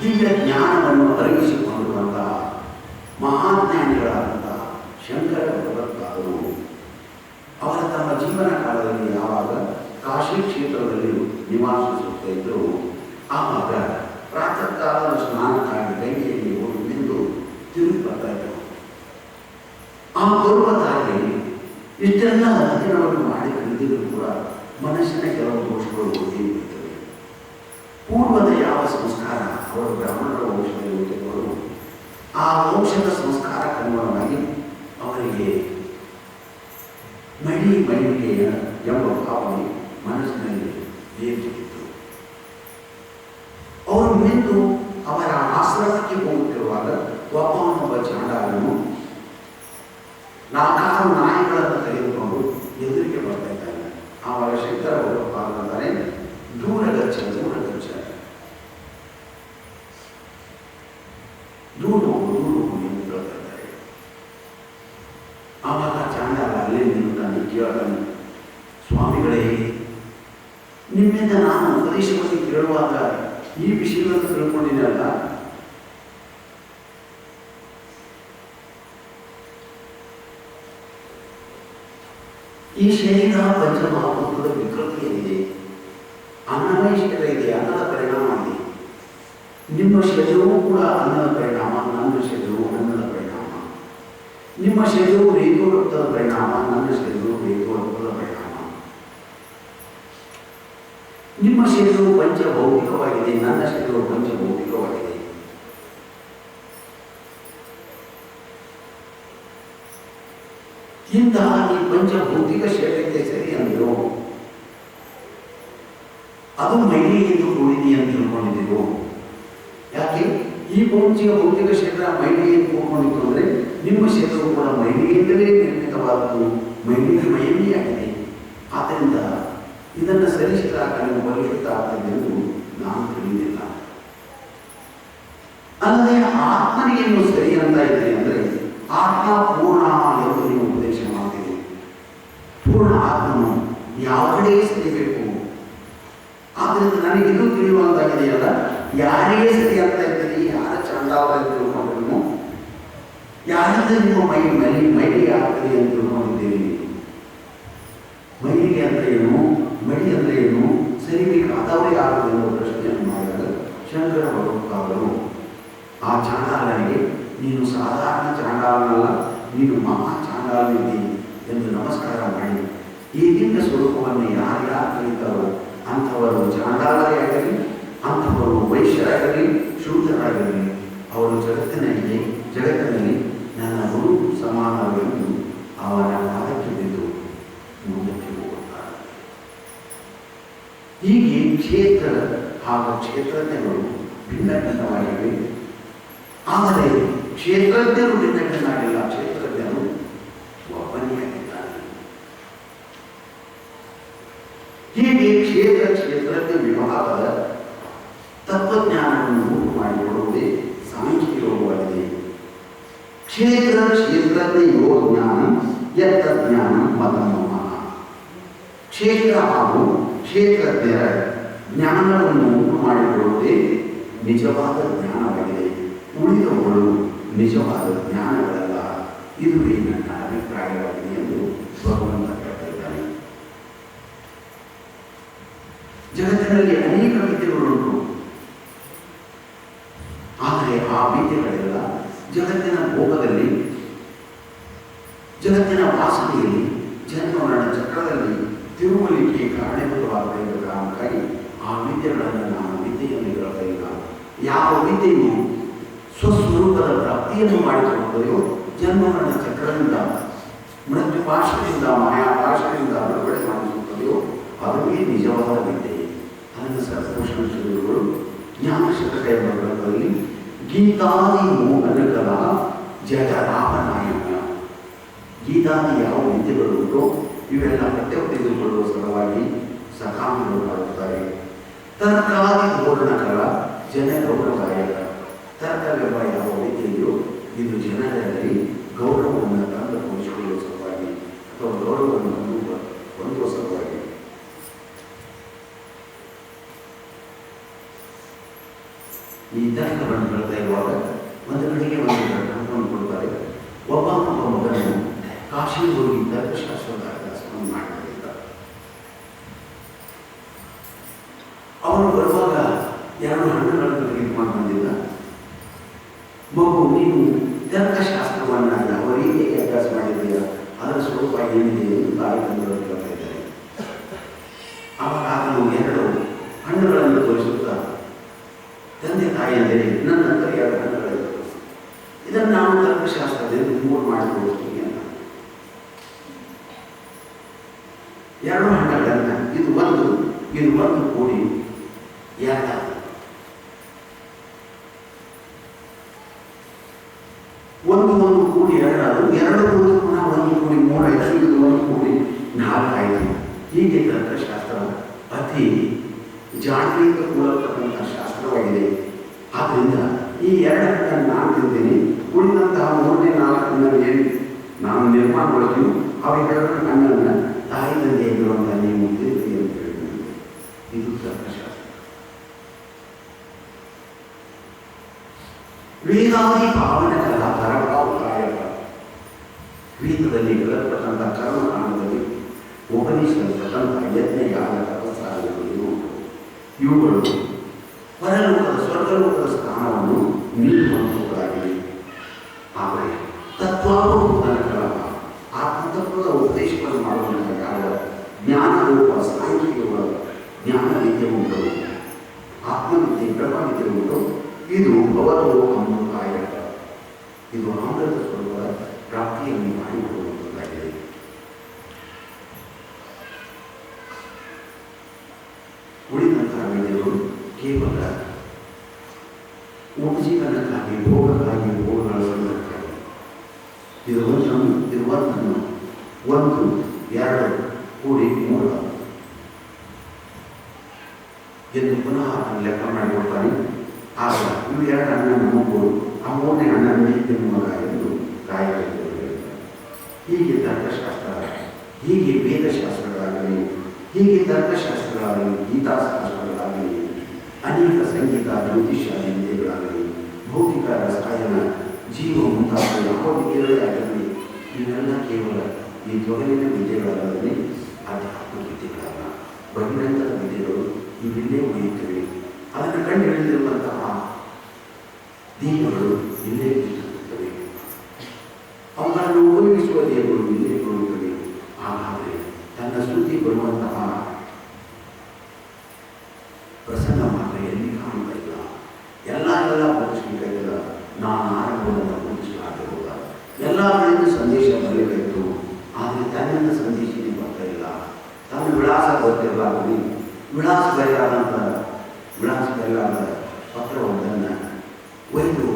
ದಿವ್ಯ ಜ್ಞಾನವನ್ನು ಅರಗಿಸಿಕೊಂಡಿರುವಂತಹ ಮಹಾಜ್ಞಾನಿಗಳಾದಂತಹ ಶಂಕರ ಭಗವತ್ಪಾದರು ಅವರ ತಮ್ಮ ಜೀವನ ಕಾಲದಲ್ಲಿ ಯಾವಾಗ ಕಾಶಿ ಕ್ಷೇತ್ರದಲ್ಲಿ ನಿವಾಸಿಸುತ್ತಾ ಇದ್ದರು, ಆವಾಗ ಪ್ರಾತಃ ಕಾಲದ ಸ್ನಾನಕ್ಕಾಗಿ ಗಂಗೆಯಲ್ಲಿ ಹೋಗಿ ನಿಂತು ತಿರುಗಿ ಬರ್ತಾ ಇದ್ದರು. ಆ ಬರುವ ದಾರಿಯಲ್ಲಿ ಇಷ್ಟೆಲ್ಲ ಅಧ್ಯಯನವನ್ನು ಮಾಡಿ ಕಲಿತಿದ್ರು ಕೂಡ ಮನಸ್ಸಿನ ಕೆಲವು ದೋಷಗಳು ಹೋಗಿ ಬಿಡ್ತವೆ. ಪೂರ್ವದ ಯಾವ ಸಂಸ್ಕಾರ ಅವರು ಬ್ರಾಹ್ಮಣರ ವಂಶದಲ್ಲಿ ಹುಟ್ಟಿದವರು, ಆ ವಂಶದ ಸಂಸ್ಕಾರಕ್ಕನುಗುಣವಾಗಿ ಅವರಿಗೆ ಮೈಲಿಗೆ ಎಂಬ ಭಾವನೆ ಮನಸ್ಸಿನಲ್ಲಿ ಏರಿಸಿತ್ತು. ಅವರು ನಿಂತು ಅವರ ಆಶ್ರಮಕ್ಕೆ ಹೋಗುತ್ತಿರುವಾಗ ಒಬ್ಬ ಚಾಂಡಾಲನು 4 ನಾಯಿಗಳನ್ನು ತೆಗೆದುಕೊಂಡು ಎದುರಿಗೆ ಬರ್ತಾ ಇದ್ದಾನೆ. ಆವಾಗ ಶಂಕರ ಭಗವತ್ಪಾದರಂತಾರೆ, ದೂರ ಗಚ್ಚ ದೂರ ಗಚ್ಚ, ದೂರ ಹೋಗು ಎಂದು ಹೇಳ್ತಾ ಇದ್ದಾರೆ. ಆವಾಗ ಚಾಂಡಾಲ ಅಲ್ಲೇ ನಿಂತಾನೆ, ಕೇಳ್ತಾನೆ, ಸ್ವಾಮಿಗಳೇ, ನಿಮ್ಮಿಂದ ನಾನು ಉಪದೇಶವನ್ನು ಕೇಳುವಾಗ ಈ ವಿಷಯವನ್ನು ತಿಳ್ಕೊಂಡಿದ್ದಲ್ಲ, ಈ ಶರೀರ ಪಂಚಮಹಾಭೂತದ ವಿಕೃತಿಯಲ್ಲಿದೆ, ಅನ್ನಮಯ ಶರೀರ ಇದೆ, ಅನ್ನದ ಪರಿಣಾಮ ಇದೆ. ನಿಮ್ಮ ಶರೀರವೂ ಕೂಡ ಅನ್ನದ ಪರಿಣಾಮ, ನನ್ನ ಶರೀರವು ಅನ್ನದ ಪರಿಣಾಮ. ನಿಮ್ಮ ಶರೀರವು ರೇಖೋರಕ್ತದ ಪರಿಣಾಮ, ನನ್ನ ಶರೀರವು ರೇಖೋರಕ್ತದ ಪರಿಣಾಮ. ನಿಮ್ಮ ಶರೀರವು ಪಂಚಭೌತಿಕವಾಗಿದೆ, ನನ್ನ ಶರೀರವು ಪಂಚಭೌತಿಕವಾಗಿದೆ. ಇಂತಹ ಈ ಪಂಚಭೌತಿಕ ಶರೀರಕ್ಕೆ ಸರಿ ಅಂದರು, ಅದು ಮೈಲಿಗೆಯಿಂದ ಕೂಡಿದೆ ಅಂತ ತಿಳ್ಕೊಂಡಿದ್ದೀರೋ? ಯಾಕೆ ಈ ಭೌತಿಕ ಶರೀರ ಮೈಲಿಗೆಯಿಂದ ಕೂಡ್ಕೊಂಡಿತ್ತು ಅಂದರೆ ನಿಮ್ಮ ಶರೀರವು ಕೂಡ ಮೈಲಿಗೆಯಿಂದಲೇ ನಿರ್ಮಿತವಾದದ್ದು, ಮೈಲಿಗೆಮಯೇ. ಆದ್ದರಿಂದ ಇದನ್ನು ಸರಿಸಿದಾಗ ನೀವು ಬಲಿಷ್ಠ ಆಗ್ತದೆ ಎಂದು ನಾನು ತಿಳಿದಿಲ್ಲ. ಅಲ್ಲದೆ ಆತ್ಮನಿಗೆ ನೀವು ಸರಿ ಅಂತ ಇದೆ ಅಂದರೆ ಆತ್ಮ ಪೂರ್ಣ ಎಂದು ನೀವು ಉಪದೇಶ ಮಾಡ್ತೀರಿ. ಪೂರ್ಣ ಆತ್ಮನು ಯಾವ ಕಡೆ ಸರಿಬೇಕು? ಆದ್ದರಿಂದ ನನಗಿದು ತಿಳಿಯುವಂತಾಗಿದೆಯಲ್ಲ, ಯಾರಿಗೆ ಸರಿ ಅಂತ ಇದ್ದೀರಿ, ಯಾರ ಚಾಂಡಾಲ ಅಂತ ತಿಳ್ಕೊಂಡ್ರು, ಯಾರಿಂದ ನಿಮ್ಮ ಮೈಲಿಗೆ ಆಗ್ತದೆ ಅಂತ ತಿಳ್ಕೊಂಡಿದ್ದೀರಿ. ಮೈಲಿಗೆ ಅಂದ್ರೆ ಏನು, ಮಡಿ ಅಂದ್ರೆ ಏನು, ಸರಿಬೇಕಾದವರಿಗೆ ಆಗುವುದು ಎಂಬ ಪ್ರಶ್ನೆಯನ್ನು ಮಾಡಿದಾಗ ಶಂಕರ ಭಗವತ್ಪಾದರು ಆ ಚಾಂಡಾಲನಿಗೆ, ನೀನು ಸಾಧಾರಣ ಚಾಂಡಾಲನಲ್ಲ, ನೀನು ಮಹಾ ಚಾಂಡಾಲನಿದ್ದಿ ಎಂದು ನಮಸ್ಕಾರ ಮಾಡಿ, ಈ ದಿವ್ಯ ಸ್ವರೂಪವನ್ನು ಯಾರ್ಯಾರು ಕಲಿತಾರೋ ಅಂಥವರು ಚಾಂಡಾಲರೇ ಆಗಲಿ, ಅಂಥವರು ವೈಶ್ಯರಾಗಲಿ, ಶೂದ್ರರಾಗಲಿ, ಅವರು ಜಗತ್ತಿನಲ್ಲಿ ನನ್ನ ಗುರು ಸಮಾನವೆಂದು ಅವನ ಪಾದಕ್ಕೆ ಬಿದ್ದು ಮುಂದಕ್ಕೆ ಹೋಗುತ್ತಾರೆ. ಹೀಗೆ ಕ್ಷೇತ್ರ ಹಾಗೂ ಕ್ಷೇತ್ರಜ್ಞರು ಭಿನ್ನ ಭಿನ್ನವಾಗಿವೆ. ಆದರೆ ಕ್ಷೇತ್ರಜ್ಞರು ಭಿನ್ನ ಭಿನ್ನಾಗಿಲ್ಲ, ಕ್ಷೇತ್ರಜ್ಞರು ಒಬ್ಬನೇ ಆಗಿದ್ದಾರೆ. ಹೀಗೆ ಕ್ಷೇತ್ರಜ್ಞ ವಿಭಾಗದ ತತ್ವಜ್ಞಾನವನ್ನು ಉಂಟು ಮಾಡಿಕೊಡುವುದೇ ಸಾಂಖ್ಯ ಯೋಗವಾಗಿದೆ. ಕ್ಷೇತ್ರಜ್ಞ ಯೋ ಜ್ಞಾನ ಯಜ್ಞಾನ ಮತಮೋಹ. ಕ್ಷೇತ್ರ ಹಾಗೂ ಕ್ಷೇತ್ರಜ್ಞರ ಜ್ಞಾನವನ್ನು ಉಂಟು ಮಾಡಿಕೊಡುವುದೇ ನಿಜವಾದ ಜ್ಞಾನವಾಗಿದೆ. ಉಳಿದವುಗಳು ನಿಜವಾದ ಜ್ಞಾನಗಳಲ್ಲ. ಇದುವೇ ನನ್ನ ಅಭಿಪ್ರಾಯವಾಗಿದೆ ಎಂದು ಭಗವಂತ ಹೇಳ್ತಿದ್ದಾನೆ. ಜಗತ್ತಿನಲ್ಲಿ ಅನೇಕ ವಿದ್ಯೆಗಳುಂಟು, ಆದರೆ ಆ ವಿದ್ಯೆಗಳೆಲ್ಲ ಜಗತ್ತಿನ ಭೋಗದಲ್ಲಿ, ಜಗತ್ತಿನ ವಾಸನೆಯಲ್ಲಿ, ಜನ್ಮರಣ ಚಕ್ರದಲ್ಲಿ ತಿರುಮಲಿಕ್ಕೆ ಕಾರಣೀಭೂತವಾಗಬೇಕ ಕಾರಣಕ್ಕಾಗಿ ಆ ವಿದ್ಯೆಗಳನ್ನು ನಾನು ವಿದ್ಯೆಯನ್ನು ಹೇಳ್ತಾ ಇಲ್ಲ. ಯಾವ ವಿದ್ಯೆಯು ಸ್ವಸ್ವರೂಪದ ಪ್ರಾಪ್ತಿಯನ್ನು ಮಾಡಿಕೊಳ್ಳುತ್ತದೆಯೋ, ಜನ್ಮರಣ ಚಕ್ರದಿಂದ, ಮೃತ್ಯು ಪಾಶದಿಂದ, ಮಾಯಾಪಾಶದಿಂದ ಬಿಡುಗಡೆ ಮಾಡಿಸುತ್ತದೆಯೋ ಅದುವೇ ನಿಜವಾದ ವಿದ್ಯೆ. ಅದನ್ನು ಸರ್ವಭೂಷಣ ಶ್ರೀಗಳು ಜ್ಞಾನಶತಕ ಎಂಬ ಗ್ರಂಥದಲ್ಲಿ ಗೀತಾದಿ ಮೋಹನಕಲ ಜಗರಾಮನಾಯಕ, ಗೀತಾದಿ ಯಾವ ವಿದ್ಯೆಗಳು ಉಂಟೋ ಇವೆಲ್ಲ ಪಠ್ಯ ತೆಗೆದುಕೊಳ್ಳುವ ಸಲುವಾಗಿ ಸಕಾಮಿಗಳು ಮಾಡುತ್ತಾರೆ. ತರ್ಕಾದಿ ಧೋರಣಕರ ಜನ ಗೌರವದಾಯಕ. ತರ್ಕವೆಂಬ ಯಾವ ವಿದ್ಯೆಯೋ ಇದು ಜನರಲ್ಲಿ ಗೌರವವನ್ನು ತಂದು ಪೋಷಿಸಿಕೊಳ್ಳುವ ಸಲುವಾಗಿ ಅಥವಾ ಗೌರವವನ್ನು ಹೊಂದುವ ಸಲುವಾಗಿ. ಈ ತರ್ಕಗಳನ್ನು ಹೇಳ್ತಾ ಇರುವಾಗ ಒಂದು ಕಡೆಗೆ ಒಂದು ತರ್ಕವನ್ನು ಕೊಡ್ತಾರೆ. ಒಬ್ಬ ಮಗನು ಕಾಶಿಗೆ ಹೋಗಿ ತರ್ಕಶಾಸ್ತ್ರದ ಅಭ್ಯಾಸವನ್ನು ಮಾಡಲಿಲ್ಲ. ಅವನು ಬರುವಾಗ 2 ಹಣ್ಣುಗಳನ್ನು ತೆಗೆದುಕೊಂಡು ಬಂದಿಲ್ಲ. ಮಗು, ನೀನು ತರ್ಕಶಾಸ್ತ್ರವನ್ನು ಯಾವ ರೀತಿಯಾಗಿ ಅಭ್ಯಾಸ ಮಾಡಿದ್ದೀಯಾ, ಅದರ ಸ್ವರೂಪ ಏನಿದೆ ಎಂದು ತಾಯಿ ತಂದೆಗಳು ಕೇಳ್ತಾ ಇದ್ದಾರೆ. ಆವಾಗ ಆತನು 2 ಹಣ್ಣುಗಳನ್ನು ತೋರಿಸುತ್ತಾ, ತಂದೆ ತಾಯಿಯಂದರೆ ನನ್ನ ನಂತರ 2 ಹಣ್ಣುಗಳಿವೆ, ಇದನ್ನು ನಾನು ತರ್ಕಶಾಸ್ತ್ರದಿಂದ ಮೂರು ಮಾಡಿ ತೋರಿಸ್ತೀನಿ ಅಂತ. 2 ಹಣ್ಣುಗಳನ್ನು ಇದು ಒಂದು ಕೂಡಿ 2 ಒಂದು ಕೂಡಿ 2 ಆದವು, 2 ಪುನಃ 1 ಕೂಡಿ 3 ಆಯಿತು, ಇದು 1 ಕೂಡಿ 4 ಆಯಿತು. ಹೀಗೆ ತರ್ಕಶಾಸ್ತ್ರ ಅತಿ ಜಾಗೃತ ಮೂಲತಕ್ಕಂಥ ಶಾಸ್ತ್ರವಾಗಿದೆ. ಆದ್ದರಿಂದ ಈ 2 ಹಣ್ಣನ್ನು ನಾನು ತಿಂತೀನಿ, ಉಳಿದಂತಹ 3ನೇ 4 ಏನು ನಾನು ನಿರ್ಮಾಣ ಮಾಡ್ತೀನಿ, ಅವೆರಡು ಹಣ್ಣನ್ನು ತಾಯಿ ತಂದೆ ಇರುವಂಥ ನೀವು ತಿಂತೀರಿ ಅಂತ ಹೇಳಿದ್ರು. ಇದು ತರ್ಕಶಾಸ್ತ್ರ. ವೇದಾದಿ ಪಾವನ ಕಲಾ ಪರಭಾವಕಾಯಕ, ವೇದದಲ್ಲಿ ಹೇಳಲ್ಪಟ್ಟಂಥ ಕರ್ಮಕಾಂಡದಲ್ಲಿ ಉಪನಿಷತ್ತಂಥ ಯಜ್ಞ ಯಾಗ ತಪಸ್ಸಾಗಗಳು ಇವುಗಳು ಪರಲೋಕದ ಸ್ವರ್ಗಲೋಕದ ಸ್ಥಾನವನ್ನು ನೀಡುವಂಥವುಗಳಾಗಿವೆ. ಆದರೆ ತತ್ವಾವಬೋಧನ ಕಲಹ ಆತ್ಮತತ್ವದ ಉಪದೇಶವನ್ನು ಮಾಡುವಂಥ ಯಾವ ಜ್ಞಾನರೂಪ ಸಾಹಿತ್ಯಗಳ ಜ್ಞಾನ ವಿದ್ಯೆ ಉಂಟು, ಆತ್ಮವಿದ್ಯೆ ಬ್ರಹ್ಮವಿದ್ಯೆ ಉಂಟು, ಇದು ಭವಲೋಕಾಯಕ, ಇದು ಅಮೃತ ಸ್ವರೂಪದ ಪ್ರಾಪ್ತಿಯನ್ನು ಮಾಡಿಕೊಡುವಂಥದ್ದಾಗಿದೆ. ಉಳಿದಂತಹ ವಿದ್ಯೆಗಳು ಕೇವಲ ಉಪಜೀವನಕ್ಕಾಗಿ ಭೋಗಕ್ಕಾಗಿ ಭೋಗಗಳಿಸುವುದಕ್ಕಾಗಿ. ಇದು 1 2 ಕೂಡಿ 3 ಎಂದು ಪುನಃ ಲೆಕ್ಕ ಮಾಡಿಕೊಡ್ತಾನೆ. ಆಗ ಇವು 2 ಹಣ್ಣನ್ನು ಮುಗ್ಬೋದು, ಆ 3ನೇ ಹಣ್ಣನ್ನು ತಿನ್ನುವಾಗ ಎಂದು ರಾಯರು ಹೇಳ್ತಾರೆ. ಹೀಗೆ ತರ್ಕಶಾಸ್ತ್ರ, ಹೀಗೆ ವೇದಶಾಸ್ತ್ರಗಳಾಗಲಿ, ಹೀಗೆ ತರ್ಕಶಾಸ್ತ್ರಗಳಾಗಲಿ, ಗೀತಾಶಾಸ್ತ್ರಗಳಾಗಲಿ, ಅನೇಕ ಸಂಗೀತ ಜ್ಯೋತಿಷ್ಯ ವಿದ್ಯೆಗಳಾಗಲಿ, ಭೌತಿಕ ರಸಾಯನ ಜೀವ ಮುಂತಾದ ಯಾವ ವಿದ್ಯೆಗಳೇ ಆಗಲಿ, ಇವೆಲ್ಲ ಕೇವಲ ಈ ತೊಗಲಿನ ವಿದ್ಯೆಗಳಲ್ಲದೆ ಆಧ್ಯಾತ್ಮ ವಿದ್ಯೆಗಳಲ್ಲ, ಬಹಿರಂಗದ ವಿದ್ಯೆಗಳು ಇವಿಲ್ಲೇ ಉಳಿಯುತ್ತವೆ. ಅದನ್ನು ಕಂಡು ಹಿಡಿದಿರುವಂತಹ ದೀಪಗಳು ಇಲ್ಲೇ ಉಳಿಯುತ್ತವೆ, ಅವುಗಳನ್ನು ಉಪಯೋಗಿಸುವ ದೇವರು ಇಲ್ಲೇ ಉಳಿಯುತ್ತವೆ. ಹಾಗಾದರೆ ತನ್ನ ಸುದ್ದಿ ಬರುವಂತಹ ಪ್ರಸಂಗ ಮಾತ್ರ ಎಲ್ಲಿ ಕಾಣುತ್ತಾ ಇಲ್ಲ. ಎಲ್ಲ ಬೋಧಿಸಬೇಕಾಗಿಲ್ಲ, ನಾನು ಆರಂಭದಿಂದ ಬೋಧಿಸಲಾಗಿರುವುದ ಎಲ್ಲರಿಂದ ಸಂದೇಶ ಬರಬೇಕಾಯಿತು. ಆದರೆ ತನ್ನಿಂದ ಸಂದೇಶ ಬರ್ತಾ ಇಲ್ಲ, ತನ್ನ ವಿಳಾಸ ಗೊತ್ತಿರಲಾಗಲಿ, ವಿಳಾಸ ಬರೆಯಲಾದ ಪತ್ರವೊಂದನ್ನು ಒಯ್ದು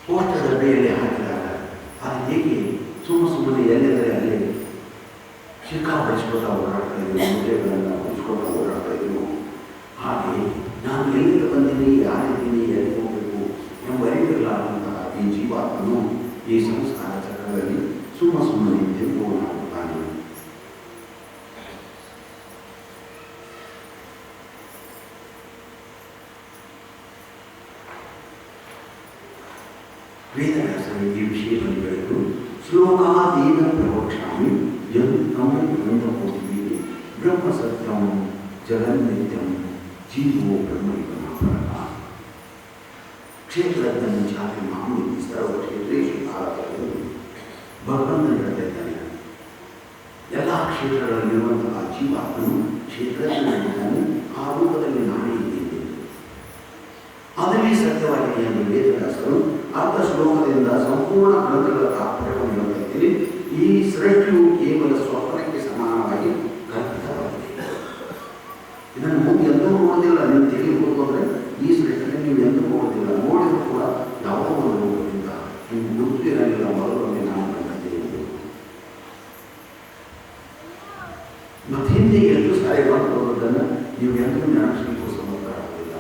ಪೋಸ್ಟರ್ ಡಬ್ಬಿಯಲ್ಲಿ ಹಾಕಿದಾಗ ಅದು ಹೇಗೆ ಸುಮ್ಮನೆ ಎಲ್ಲಿದ್ದರೆ ಅಲ್ಲಿ ಶಿಖಾ ಹೊಡಿಸ್ಕೊತಾ ಓಡಾಡ್ತಾ ಇದ್ದೀವಿ, ಮುದ್ರೆಗಳನ್ನು ಹೊಡಿಸ್ಕೊತಾ ಓಡಾಡ್ತಾ ಇದ್ದೀವಿ. ಹಾಗೆ ನಾನು ಎಲ್ಲಿಗೆ ಬಂದೀನಿ, ಯಾರಿದ್ದೀನಿ, ಎಲ್ಲಿ ಹೋಗಬೇಕು ಎಂಬ ಅರಿವಿರಲಾದಂತಹ ಈ ಜೀವಾತ್ಮನು ಈ ಸಂಸ್ಕಾರ ಚಕ್ರದಲ್ಲಿ ಸುಮ್ಮನೆ ತಿರುಗುವನಾಗುತ್ತಾನೆ. ವೇದವ್ಯಾಸರು ಈ ವಿಷಯವನ್ನು ಹೇಳಿದರು. ಶ್ಲೋಕಾದೀನ ಪ್ರವಕ್ಷ್ಯಾಮಿ ಯಂತಮೋದಿ ಬ್ರಹ್ಮ ಸತ್ಯಂ ಜಗನ್ನಿತ್ಯಂ ಜೀವೋ ಬ್ರಹ್ಮೈವನ ಪರಃ. ಕ್ಷೇತ್ರಜ್ಞನ ಚಾಪಿ ಮಾಮೂಲಿ ಸರ್ವ ಕ್ಷೇತ್ರೇಶು ಭಾರತದಲ್ಲಿ ಭಗವಂತನ ಹೇಳ್ತಾ ಇದ್ದಾನೆ. ಎಲ್ಲ ಕ್ಷೇತ್ರಗಳಲ್ಲಿರುವಂತಹ ಜೀವಾತ್ಮನು ಕ್ಷೇತ್ರಜ್ಞನಾಗಿದ್ದಾನೆ, ಆ ರೂಪದಲ್ಲಿ ನಾನೇ ಇದ್ದೇನೆ. ಅದರಲ್ಲಿ ಸತ್ಯವಾಗಿದೆ ಎಂದು ವೇದವ್ಯಾಸರು ಅರ್ಧ ಶ್ಲೋಕದಿಂದ ಸಂಪೂರ್ಣ ಗ್ರಂಥಗಳ ತಾತ್ಪರ್ಯವನ್ನು ಹೇಳ್ತಾ ಇದ್ದೀನಿ. ಈ ಸೃಷ್ಟಿಯು ಕೇವಲ ಸ್ವಪ್ನಕ್ಕೆ ಸಮಾನವಾಗಿ ಕಲ್ಪಿತವಾಗಿದೆ. ಇದನ್ನು ಮುಂದೆ ಎಂದೂ ನೋಡೋದಿಲ್ಲ. ನೀವು ತಿಳಿಯಬಹುದು ಅಂದರೆ ಈ ಸೃಷ್ಟಿಯನ್ನು ನೀವು ಎಂದೂ ನೋಡೋದಿಲ್ಲ. ನೋಡಿದರೂ ಕೂಡ ಯಾವುದೋ ಒಂದು ರೂಪದಿಂದ ನಿಮ್ಗೆ ಗುರುತು ಇರಲಿಲ್ಲ. ಮೊದಲೊಮ್ಮೆ ನಾನು ಕಂಡಿದ್ದೇನೆ ಮತ್ತು ಹಿಂದೆ ಎಷ್ಟು ಸಾರಿ ಬಂದುಕೊಳ್ಳೋದನ್ನು ನೀವು ಎಂದೂ ನೆನಪಿಸಲಿಕ್ಕೂ ಸಮರ್ಥರಾಗಲಿಲ್ಲ.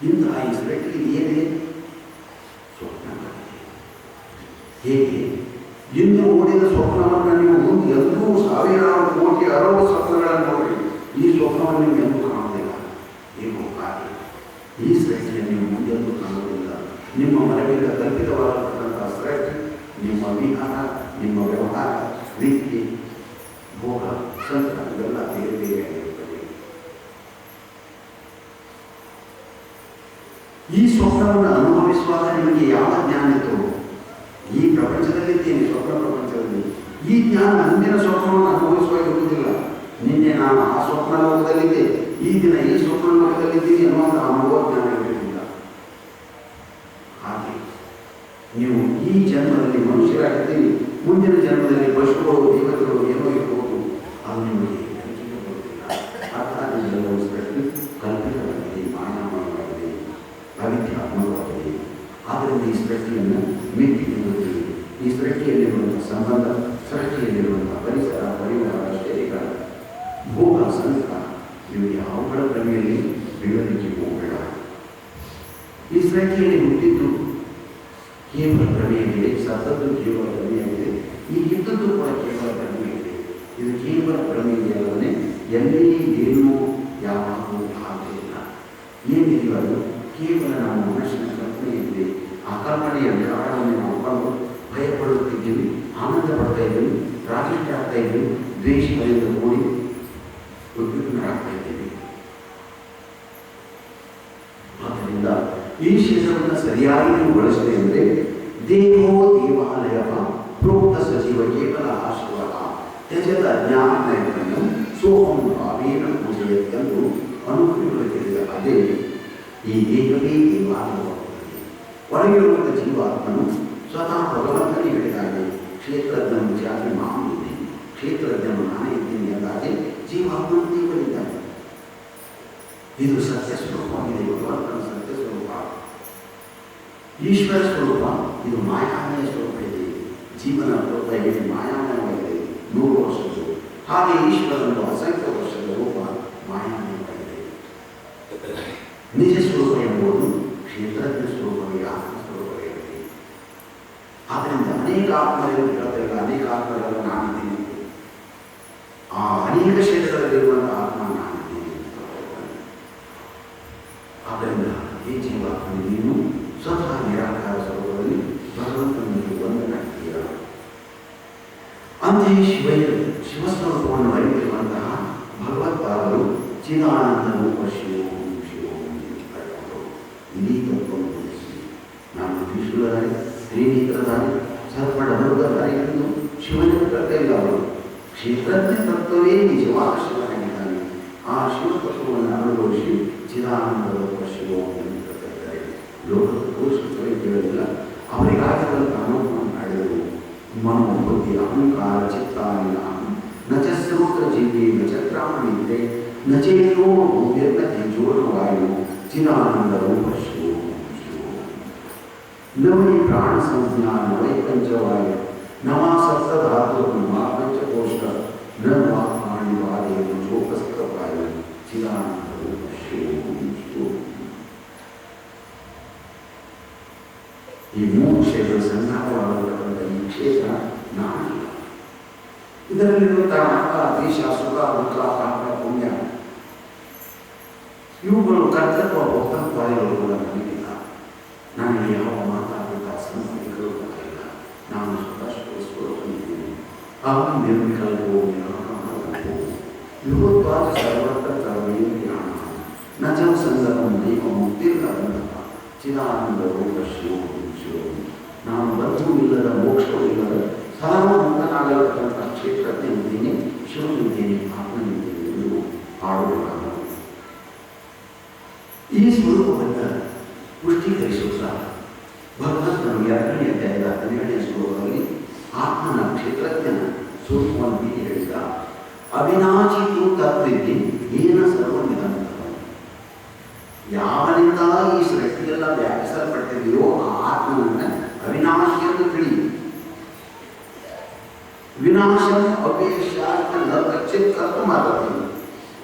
ಇಂತಹ ಈ ಸೃಷ್ಟಿಗೆ ಏನೇ ಸ್ವಪ್ನವಾಗಿದೆ. ಹೇಗೆ ಇಂದು ನೋಡಿದ ಸ್ವಪ್ನವನ್ನು ನೀವು ಮುಂದೆ ಎಂದೂ 1000 ಕೋಟಿ 60 ಸ್ವಪ್ನಗಳನ್ನು ನೋಡಿ ಈ ಸ್ವಪ್ನವನ್ನು ನೀವು ಎಂದೂ ಕಾಣುವುದಿಲ್ಲ. ಹೇಗೋ ಹಾಗೆ ಈ ಸೃಷ್ಟಿಯನ್ನು ನೀವು ಮುಂದೆಂದು ಕಾಣುವುದಿಲ್ಲ. ನಿಮ್ಮ ಮನವಿಂದ ಕಲ್ಪಿತವಾಗಿರತಕ್ಕಂಥ ಸೃಷ್ಟಿ, ನಿಮ್ಮ ವಿಹಾರ, ನಿಮ್ಮ ವ್ಯವಹಾರ, ರೀತಿ, ಭೋಗ, ಸಂತ ಇವೆಲ್ಲ ಬೇರೆ ಬೇರೆ ಆಗಿರುತ್ತದೆ. ಈ ಸ್ವಪ್ನವನ್ನು ಅನುಭವಿಸುವಾಗ ನಿಮಗೆ ಯಾವ ಜ್ಞಾನ ಇತ್ತು? ಈ ಪ್ರಪಂಚದಲ್ಲಿದ್ದೇನೆ, ಸ್ವಪ್ನ ಪ್ರಪಂಚದಲ್ಲಿ. ಈ ಜ್ಞಾನ ಮುಂದಿನ ಸ್ವಪ್ನವನ್ನು ಅನುಭವಿಸುವಾಗ ಇರುವುದಿಲ್ಲ. ನಿನ್ನೆ ನಾನು ಆ ಸ್ವಪ್ನ ಲೋಕದಲ್ಲಿದ್ದೆ, ಈ ದಿನ ಈ ಸ್ವಪ್ನ ಲೋಕದಲ್ಲಿದ್ದೀನಿ ಅನ್ನುವಂಥ ಅನುಭವ ಜ್ಞಾನ ಇರುವುದಿಲ್ಲ. ಹಾಗೆ ನೀವು ಈ ಜನ್ಮದಲ್ಲಿ ಮನುಷ್ಯರಾಗಿದ್ದೀರಿ, ಮುಂದಿನ ಜನ್ಮದಲ್ಲಿ ಪಶುಗಳು, ದೇವತೆಗಳು ಏನೋ ಇರಬಹುದು, ಅದು ನಿಮಗೆ ನಂಬಿಕೆ ಬರುವುದಿಲ್ಲ. ಅರ್ಥಾತ್ ಇದೆಲ್ಲವೂ ಸೃಷ್ಟಿ ಕಲ್ಪಿತವಾಗಿದೆ, ಮಾಯಾಮಯವಾಗಿದೆ, ಅವಿದ್ಯಾತ್ಮಕವಾಗಿದೆ. ಆದ್ದರಿಂದ ಈ ಸೃಷ್ಟಿಯನ್ನು ಮಿತಿಗೊಳ್ಳುತ್ತೀರಿ. ಈ ಸೃಷ್ಟಿಯಲ್ಲಿರುವಂಥ ಸಂಬಂಧ, ಸೃಷ್ಟಿಯಲ್ಲಿರುವಂಥ ಪರಿಸರ, ಪರಿವಾರ, ಶರೀರ, ಭೋಗ, ಸಂತ ಇವು ಯಾವುಗಳ ಕ್ರಮೆಯಲ್ಲಿ ಬೀಳಲಿಕ್ಕೆ ಹೋಗಬೇಡ. ಈ ಸೃಷ್ಟಿಯಲ್ಲಿ ಹುಟ್ಟಿದ್ದು ಕೇವಲ ಪ್ರಮೇಯವಿದೆ, ಸತ್ತದ್ದು ಕೇವಲ ಪ್ರಮೇಯವಿದೆ, ಈ ಇದ್ದದ್ದು ಕೂಡ ಕೇವಲ ಪ್ರಮೇಯವಿದೆ. ಇದು ಕೇವಲ ಪ್ರಮೇಯಲ್ಲವೇ ಎಲ್ಲಿ ಏನೂ ಯಾವಾಗೂ ಆಗುವುದಿಲ್ಲ. ಏನಿದೆಯೋ ಅದು ಕೇವಲ ನಮ್ಮ ಮನಸ್ಸಿನ ಕಲ್ಪನೆ ಇದೆ. ಆ ಕಲ್ಪನೆಯ ಕಾರಣವನ್ನು ನಾವು ಕಂಡು ಭಯಪಡುತ್ತಿದ್ದೀವಿ, ಆನಂದ ಪಡ್ತಾ ಇದ್ದೀವಿ, ರಾಜಕೀಯ ಆಗ್ತಾ ಇದ್ದೀವಿ, ದ್ವೇಷಗಳಿಂದ ಕೂಡಿ ಉದ್ವಿಗ್ನರಾಗ್ತಾ ಇದ್ದೀವಿ. ಆದ್ದರಿಂದ ಈ ಶರೀರವನ್ನು ಸರಿಯಾಗಿ ನೀವು ಬಳಸಿದೆ ಅಂದರೆ ದೇವೋ ದೇವಾಲಯ ಪ್ರೋಕ್ತ ಸಜೀವ ಕೇವಲ ಆಶ್ರವ ತ್ಯಜದ ಜ್ಞಾನಮಯವನ್ನು ಸೋಹಂ ಭಾವೇನ ಪೂಜೆಯೆಂದು ಅನುಕೂಲಗಳು ತಿಳಿದ ಅದೇ ಈ ದೇವವೇ ದೇವಾಲಯವಾಗುತ್ತದೆ. ಒಳಗಿರುವಂಥ ಜೀವಾತ್ಮನು ಸ್ವತಃ ಭಗವಂತನೇ ಹೇಳಿದಾಗೆ ಕ್ಷೇತ್ರಜ್ಞನು ಜಾತಿ ಮಾಮೂಲಿ, ಕ್ಷೇತ್ರಜ್ಞನು ನಾನೇ ಇದ್ದೀನಿ ಎಂದಾಗೆ ಜೀವಾತ್ಮನು ದೇವರಿದ್ದಾನೆ. ಇದು ಸತ್ಯ ಸ್ವರೂಪವಾಗಿದೆ. ಭಗವಂತನ ಸತ್ಯ ಸ್ವರೂಪ, ಈಶ್ವರ ಸ್ವರೂಪ. ಇದು ಮಾಯಾಮಯ ಸ್ವರೂಪ ಇದೆ. ಜೀವನ ರೂಪ ಹೇಗೆ ಮಾಯಾಮಯವಾಗಿದೆ 100 ವರ್ಷದ್ದು, ಹಾಗೆ ಈಶ್ವರನ ಅಸಂಖ್ಯ ವರ್ಷದ ರೂಪ ಮಾಯಾಮಯವಾಗಿದೆ. ನಿಜ ಸ್ವರೂಪ ಎಂಬುದು ಕ್ಷೇತ್ರಜ್ಞ ಸ್ವರೂಪವೇ, ಆತ್ಮ ಸ್ವರೂಪವೇ ಇದೆ. ಆದ್ದರಿಂದ ಅನೇಕ ಆತ್ಮಗಳನ್ನು ಹೇಳ್ತಿಲ್ಲ, ಅನೇಕ ಆತ್ಮಗಳನ್ನು ನಾನಿದ್ದೀನಿ, ಆ ಅನೇಕ ಕ್ಷೇತ್ರಗಳಲ್ಲಿರುವಂಥ ಆತ್ಮ ನಾನಿದ್ದೀನಿ. ಆದ್ದರಿಂದ ಈ ಜೀವಾತ್ಮ ನೀನು ಸ್ವತಃ ನಿರಾಕಾರ ಸ್ವರೂಪದಲ್ಲಿ ಭಗವಂತನಿಗೆ ಒಂದನಾಗ್ತೀಯ. ಅಂತೆಯೇ ಶಿವಸ್ವರೂಪವನ್ನು ಅರಿತಿರುವಂತಹ ಭಗವತ್ಪಾದರು ಚಿದಾನಂದ ರೂಪ ಶಿವೋಂ ಶಿವೋಂ ಎಂದು ಇಡೀ ತತ್ವವನ್ನು ತಿಳಿಸಿ, ನಾನು ತ್ರಿಶೂಲಧಾರಿ, ತ್ರಿನೇತ್ರಧಾರಿ, ಸರ್ಪಡಮರುಗಧಾರಿ ಎಂದು ಶಿವನ ಕರ್ತವ್ಯ. ಅವರು ಕ್ಷೇತ್ರಜ್ಞ ತತ್ವವೇ ನಿಜವಾದ ಶಿವನಾಗಿದ್ದಾನೆ. ಆ ಶಿವತತ್ವವನ್ನು ಅನುಭವಿಸಿ ಚಿದಾನಂದ ರೂಪ ಶಿವೋಂ ಎಂದು ಕರ್ತವ್ಯ. ಲೋಕದ ಪುರುಷರು ಕೇಳಲಿಲ್ಲ, ಅವರಿಗಾಗಿರುವಂಥ ಅನುಭವವನ್ನು ಮಾಡಿದರು. ಮನೋ ಬುದ್ಧಿ ಅಹಂಕಾರ ಚಿತ್ತಾನಿಲ್ಲ ನ ಚ ಶ್ರೋತ್ರ ಜೀವಿ ನ ಚಕ್ರಾಮಣಿದ್ರೆ ನ ಚೇತೋ ಭೂಮ್ಯರ್ನ ತೇಜೋರ್ವಾಯು ಚಿದಾನಂದ ರೂಪ ಶಿವೋಂ ಶಿವೋಂ. ನವೈ ಪ್ರಾಣ ಸಂಜ್ಞಾ ನವೈ ಪಂಚವಾಯು ನವಾ ಸಪ್ತಧಾತು ನವಾ ಪಂಚಕೋಶ ನ ವಾ ಪ್ರಾಣಿವಾದೇವ ಚೋಪಸ್ಥವಾಯು ಚಿದಾನಂದ ರೂಪ ಶಿವೋಂ ಶಿವೋಂ. ಈ 3 ಕ್ಷೇತ್ರ ಸಂಗ್ರಹವಾಗಿರತಕ್ಕಂಥ ಈ ಕ್ಷೇತ್ರ ನಾನಿಲ್ಲ. ಇದರಲ್ಲಿರುವಂತಹ ಅರ್ಥ, ದೇಶ, ಸುಖ, ದುಃಖ, ಪಾಪ, ಪುಣ್ಯ ಇವುಗಳು ಕರ್ತೃತ್ವ ಭೋಕ್ತೃತ್ವ ಇರುವುದಲ್ಲ ನನಗಿಲ್ಲ. ನನಗೆ ಯಾವ ಮಾತಾಡುವಂತಹ ಸಂಸ್ಥೆಗಳು ಗೊತ್ತಿಲ್ಲ. ನಾನು ಸ್ವತಃ ಸ್ವರೂಪನಿದ್ದೇನೆ. ಅಹಂ ನಿರ್ವಿಕಲ್ಪೋ ನಿರಾಕಾರೋ ವಿಭುತ್ವಾದ ಸರ್ವತ್ರ ಕರ್ಮೇಣ ಜ್ಞಾನ ನ ಚ ಸಂಗತಂ ದೈವ ಮುಕ್ತಿರ್ಲಬಂಧಃ ಚಿದಾನಂದ ರೂಪ ಶಿವೋಂ ಶಿವೋಂ. ನಾನು ಬಂಧು ಇಲ್ಲದ, ಮೋಕ್ಷವೂ ಇಲ್ಲದ, ಸರ್ವಮುಕ್ತನಾಗತಕ್ಕಂಥ ಕ್ಷೇತ್ರಜ್ಞನಿದ್ದೇನೆ, ಶಿವನಿದ್ದೇನೆ, ಆತ್ಮನಿದ್ದೇನೆ ಎಂದು ಆಡುವ ಈ ಸ್ವರೂಪವನ್ನು ಪುಷ್ಟೀಕರಿಸುತ್ತಾ ಭಗವಂತನು 2ನೇ ಅಧ್ಯಾಯದ 12ನೇ ಶ್ಲೋಕದಲ್ಲಿ ಆತ್ಮನ ಕ್ಷೇತ್ರಜ್ಞನ ಸ್ವರೂಪವನ್ನು ಹೀಗೆ ಹೇಳಿದ. ಅವಿನಾಶಿತು ತತ್ವಿದ್ಯೆ ಏನ ಸರ್ವವಿಧಂ. ಯಾವನಿಂದ ಈ ಸೃಷ್ಟಿಯೆಲ್ಲ ವ್ಯಾಪಿಸಲ್ಪಟ್ಟಿದೆಯೋ ಆ ಆತ್ಮನನ್ನು ಅವಿನಾಶಿ ಎಂದು ತಿಳಿ. ವಿನಾಶ ಅಪೇಕ್ಷಿತ್ ಕರ್ತಮಾಗತ್ತೆ.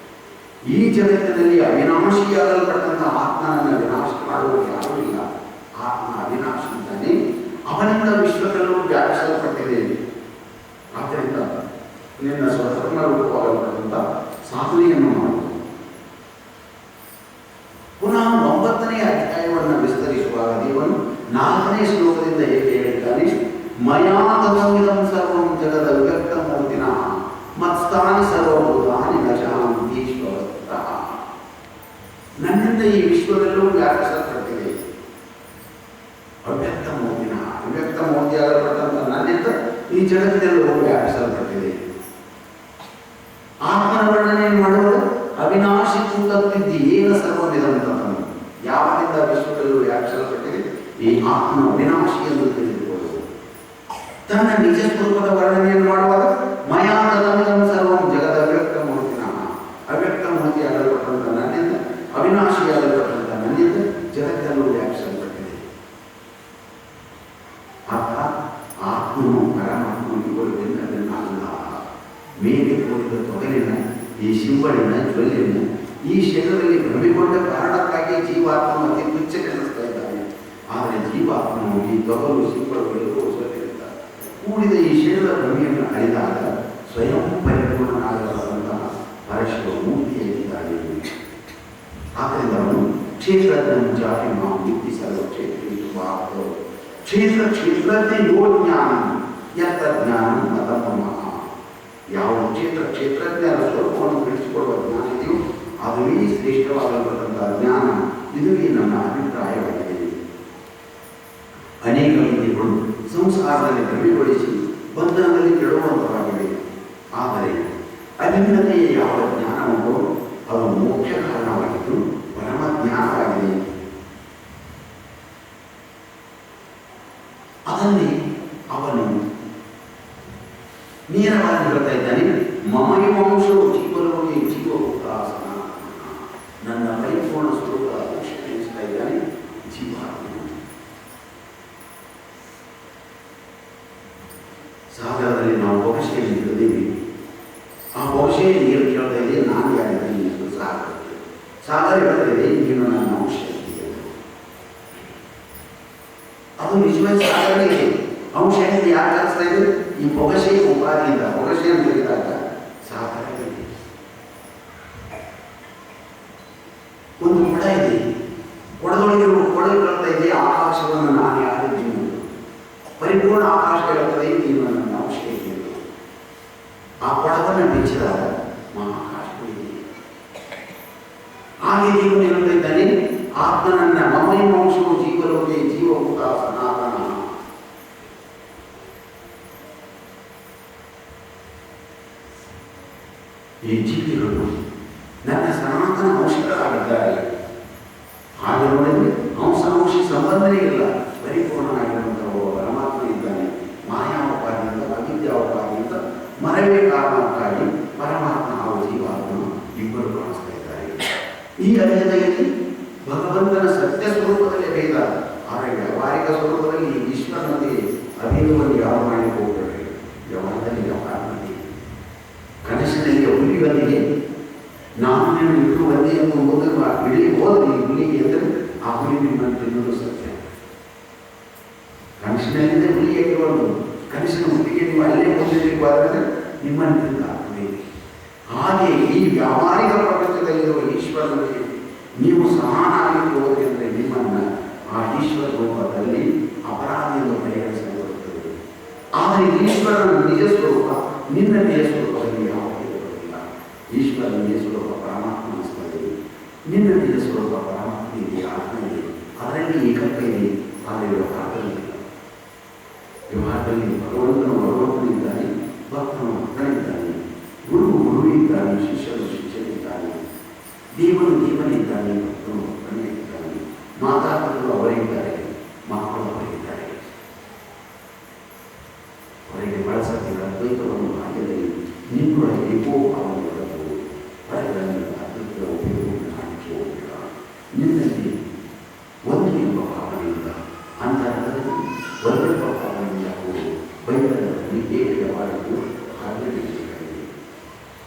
ಈ ಜಗತ್ತಿನಲ್ಲಿ ಅವಿನಾಶಿಯಾಗಲ್ಪಟ್ಟಂಥ ಆತ್ಮನನ್ನು ವಿನಾಶ ಮಾಡುವುದು ಯಾರೂ ಇಲ್ಲ. ಆತ್ಮ ಅವಿನಾಶಿ ಅಂತಾನೆ, ಅವನಿಂದ ವಿಶ್ವದಲ್ಲೂ ವ್ಯಾಪಿಸಲ್ಪಟ್ಟಿದೆ. ಆದ್ದರಿಂದ ನಿನ್ನ ಸ್ವಧರ್ಮ ರೂಪವಾಗಲ್ಪಟ್ಟಂಥ ಸಾಧನೆಯನ್ನು ಮಾಡುವುದು. ಈ ವಿಶ್ವದಲ್ಲೂ ವ್ಯಾಪಿಸಲ್ಪಟ್ಟಿದೆ. ಅವ್ಯಕ್ತ ಮೂರ್ತಿನ ಅವ್ಯಕ್ತ ಮೂರ್ತಿಯಾಗಲ್ಪಟ್ಟಂತ ನನ್ನಿಂದ ಈ ಜಗತ್ತಿನಲ್ಲೂ ವ್ಯಾಪಿಸಲ್ಪಟ್ಟಿದೆ. ಆತ್ಮನ ವರ್ಣನೆ ಮಾಡುವುದು ಅವಿನಾಶಿ ಕೂತತ್ತಿದ್ದಿ ಏನ ಸರ್ವವಿಧಂತನು. ಯಾವನಿಂದ ವಿಶ್ವದಲ್ಲೂ ವ್ಯಾಪಿಸಲ್ಪಟ್ಟಿದೆ ಈ ಆತ್ಮ ಅವಿನಾಶಿ ಎಂದು ತಿಳಿದುಕೊಳ್ಳುವುದು. ತನ್ನ ನಿಜ ಸ್ವರೂಪದ ವರ್ಣನೆಯನ್ನು ಮಾಡುವಾಗ ಮಯಾತದಮಿದಂ ಸರ್ವಂ ಜಗದ ಅವ್ಯಕ್ತ ಮೂರ್ತಿನ. ಅವ್ಯಕ್ತ ಮೂರ್ತಿಯಾಗಲ್ಪಟ್ಟಂತ ನನ್ನಿಂದ ಅವಿನಾಶಿಯಾಗಲ್ಪಟ್ಟಂತ ನನ್ನಿಂದ ಜಗತ್ತಲ್ಲೂ ವ್ಯಾಪಿಸಲ್ಪಟ್ಟಿದೆ. ಅರ್ಥಾತ್ ಆತ್ಮನು ಪರಮಾತ್ಮ ಇವುಗಳಿಂದ ಅದನ್ನಲ್ಲ. ಮೇಲೆ ತೋರಿದ ತೊಗಲಿನ ಈ ಶಿಂಬಳಿನ ಜ್ವಲ್ಲಿನ ಈ ಶರೀರದಲ್ಲಿ ಭ್ರಮಿಕೊಂಡ ಕಾರಣಕ್ಕಾಗಿ ಜೀವಾತ್ಮ ಅತಿ ತುಚ್ಛನೆನಿಸ್ತಾ ಇದ್ದಾನೆ. ಆದರೆ ಜೀವಾತ್ಮನು ಈ ತೊಗಲು ಶಿಂಬಳುಗಳು ಸ್ವತಂತ್ರ ಕೂಡಿದ ಈ ಶರೀರದ ಭ್ರಮೆಯನ್ನು ಅಳಿದಾಗ ಸ್ವಯಂ ಪರಿಪೂರ್ಣನಾಗದಂತಹ ಪರಶಿವ ಮೂರ್ತಿಯಾಗಿದ್ದಾನೆ. ಆದ್ದರಿಂದ ಅವನು ಕ್ಷೇತ್ರಜ್ಞ ಜಾತಿ ನಾವು ಯುಕ್ತಿ ಸರ್ವ ಕ್ಷೇತ್ರ ಕ್ಷೇತ್ರಜ್ಞ ಯೋ ಜ್ಞಾನ ಯತ್ತ ಜ್ಞಾನ ಮತಮ. ಯಾವ ಕ್ಷೇತ್ರಜ್ಞರ ಸ್ವರೂಪವನ್ನು ಬಿಡಿಸಿಕೊಳ್ಳುವ ಜ್ಞಾನ ಇದೆಯೋ ಅದುವೇ ಶ್ರೇಷ್ಠವಾಗಲ್ಪಟ್ಟಂತಹ ಜ್ಞಾನ. ಇದುವೇ ನನ್ನ ಅಭಿಪ್ರಾಯವಾಗಿದೆ. ಅನೇಕ ವಿದ್ಯೆಗಳು ಸಂಸಾರದಲ್ಲಿ ಭ್ರಮೆಗೊಳಿಸಿ ಬಂಧನದಲ್ಲಿ ಕೆಡುವಂತವಾಗಿವೆ. ಆದರೆ ಅಭಿನ್ನತೆಯ ಯಾವ ಜ್ಞಾನವೋ ಅದು ಮುಖ್ಯ ಕಾರಣವಾಗಿದ್ದು ಪರಮ ಜ್ಞಾನವಾಗಿದೆ. ಅದನ್ನೇ ಅವನು ನೇರವಾಗಿ ಹೇಳ್ತಾ ಇದ್ದಾನೆ. ಮಮೈವಂಶವು ಜೀವನವಾಗಿ ಜೀವಭೂತಾಸನ. ನನ್ನ ಪರಿಪೂರ್ಣ ಸ್ವರೂಪ ಅಂಶ ತಿಳಿಸ್ತಾ ಇದ್ದಾನೆ ಜೀವಾತ್ಮ. ಸಾಗರದಲ್ಲಿ ನಾವು ಬಹುಶಃ ಇದ್ದೇವೆ. ಆ ಬಹುಶಃ ನೀರು ಕೇಳ್ತಾ ಇದೆ, ನಾನು ಯಾರಿದ್ದೀನಿ ಎಂದು ಸಾಗರ ಹೇಳ್ತಾ ಇದೆ, ನೀನು ನನ್ನ ಅಂಶ ಇದ್ದೀಯ. ಅದು ನಿಜವಾಗಿ ಸಾಗರ ಇದೆ. ಅಂಶ ಎಂದು ಯಾರು ಕಲಿಸ್ತಾ ಇದೆ? ಈ ಬೊಗಸೆ ಉಪಾಧಿಯಿಂದ ಬೊಗಸೆ ಅಂತ ಹೇಳಿದಾಗ ಸಾಗರ ಇದೆ. ಒಂದು ಕೊಡ ಇದೆ, ಕೊಡದೊಳಗಿರುವ ಕೊಡಲು ಹೇಳ್ತಾ ಇದೆ ಆಕಾಶವನ್ನು ನಾನು ಯಾರಿದ್ದೀನಿ. ಪರಿಪೂರ್ಣ ಆಕಾಶ ಹೇಳುತ್ತದೆ ನೀನು ನನ್ನ ಅಂಶ ಇದೆ. ಆ ಕೊಡವನ್ನು ಬಿಚ್ಚಿದಾಗ ಮಹಾಕಾಶವೂ ಇದೆ. ಹಾಗೆ ಜೀವನ ಹೇಳ್ತಾ ಇದ್ದಾನೆ ಆತ್ಮನನ್ನ ಮಮೈವಂಶವು ಜೀವಲೋಕೆ ಜೀವಭೂತ ಸನಾತನ. ಈ ಜೀವಿಗಳು ನನ್ನ ಸನಾತನ ಅಂಶಗಳಾಗಿದ್ದಾರೆ. ಹಾಗೆ ನೋಡಿದ್ರೆ ಅಂಶ ಸಂಬಂಧವೇ ಇಲ್ಲ. ಪರಿಪೂರ್ಣನಾಗಿರುವಂತಹ ಪರಮಾತ್ಮ ಇದ್ದಾನೆ. ಮಾಯಾವಪಾದಿಯಿಂದ ಅವಿದ್ಯಾವಪಾದಿಯಿಂದ ಮರವೇ ಕಾರಣಕ್ಕಾಗಿ ಪರಮಾತ್ಮ ಹಾಗೂ ಜೀವಾತ್ಮ ಇಬ್ಬರು ಕಾಣಿಸ್ತಾ ಇದ್ದಾರೆ. ಈ ಅಧ್ಯಯನದಲ್ಲಿ ಭಗವಂತನ ಸತ್ಯ ಸ್ವರೂಪದಲ್ಲೇ ಭೇದ. ಆದರೆ ವ್ಯಾವಹಾರಿಕ ಸ್ವರೂಪದಲ್ಲಿ ಈಶ್ವರನೊಂದಿಗೆ ಅಭೇದವನ್ನು ಯಾವ ಮಾಡಿ ಹೋಗಬೇಕು. ವ್ಯವಹಾರದಲ್ಲಿ ವ್ಯವಹಾರದಲ್ಲಿ ಕನಸಿನಲ್ಲಿ ಹುಲಿಯೊಂದಿಗೆ ನಾನು ನೀನು ಇಟ್ಟು ಒಂದೇ ಎಂದು ಓದುವ ಬಿಳಿ ಹೋದ್ರೆ ಈ ಹುಲಿಗೆ ಎಂದರೆ ಆ ಹುಲಿ ನಿಮ್ಮನ್ನು ತಿನ್ನೋದು ಸತ್ಯ. ಕನಸಿನಲ್ಲಿಂದ ಹುಲಿಗೆ ಇರುವುದು ಕನಸಿನ ಹುಲಿಗೆ ನೀವು ಅಲ್ಲೇ ಹೊಂದಿರಬೇಕಾದ್ರೆ ನಿಮ್ಮನ್ನು ತಿಂದಾಗ್ತದೆ. ಹಾಗೆ ಈ ವ್ಯಾವಹಾರಿಕ ಪ್ರಪಂಚದಲ್ಲಿರುವ ಈಶ್ವರನಿಗೆ ನೀವು ಸಮಾನಾಗಿ ಹೋದರೆ ನಿಮ್ಮನ್ನು ಆ ಈಶ್ವರ ರೂಪದಲ್ಲಿ ಅಪರಾಧಿಯನ್ನು ಪರಿಗಣಿಸಲ್ಪಡುತ್ತದೆ. ಆದರೆ ಈಶ್ವರನ ನಿಜ ಸ್ವರೂಪ ನಿನ್ನ ನಿಜ ಸ್ವರೂಪದಲ್ಲಿ ಯಾವುದೇ ಬರುವುದಿಲ್ಲ. ಈಶ್ವರನ ನಿಜ ಸ್ವರೂಪ ಪರಮಾತ್ಮ ಅನಿಸ್ತದೆ. ನಿನ್ನ ನಿಜ ಸ್ವರೂಪ ಪರಮಾತ್ಮ ಇದೆ, ಆತ್ಮ ಇದೆ. ಅದರಲ್ಲಿ ಏಕತ್ವ ಇದೆ. ಆದರೆ ವ್ಯವಹಾರದಲ್ಲಿ ಭಗವಂತನು ಭಗವಂತನಿದ್ದಾನೆ, ಭಕ್ತನು ಭಕ್ತನಿದ್ದಾನೆ, ಗುರು ಗುರುವಿದ್ದಾನೆ, ಶಿಷ್ಯನು ಶಿಷ್ಯನಿದ್ದಾನೆ, ದೇವನು ದೇವನಿದ್ದಾನೆ, ಭಕ್ತನು ಭಕ್ತನಿದ್ದಾನೆ, ಮಾತಾಪಿತರು ಅವರಿದ್ದಾರೆ, ಮಕ್ಕಳು ಅವರಿದ್ದಾರೆ. ಅವರಿಗೆ ಬಳಸತ್ತಿರುವ ಅದ್ವೈತವನ್ನು ಹಾಗೆಯಲ್ಲಿ ನಿನ್ನೊಳಗೆ ಏಕೋಭಾವನೆ ಹೊರತು ಹೊರಗಳನ್ನು ಅದ್ವೈತ ಉಪಯೋಗವನ್ನು ಹಾಕಿ ಹೋಗಿಲ್ಲ. ನಿನ್ನಲ್ಲಿ ಒಂದು ಎಂಬ ಭಾವನೆಯಿಂದ ಅಂತರದಲ್ಲಿ ಒಂದೆಂಬ ಭಾವನೆಯಿಂದ ಅವರು ಬೈಬಲಲ್ಲಿ ಹೇಗೆ ವ್ಯವಹಾರಗಳು ಹಾಗೆ ಬೇಕಾಗಿದೆ.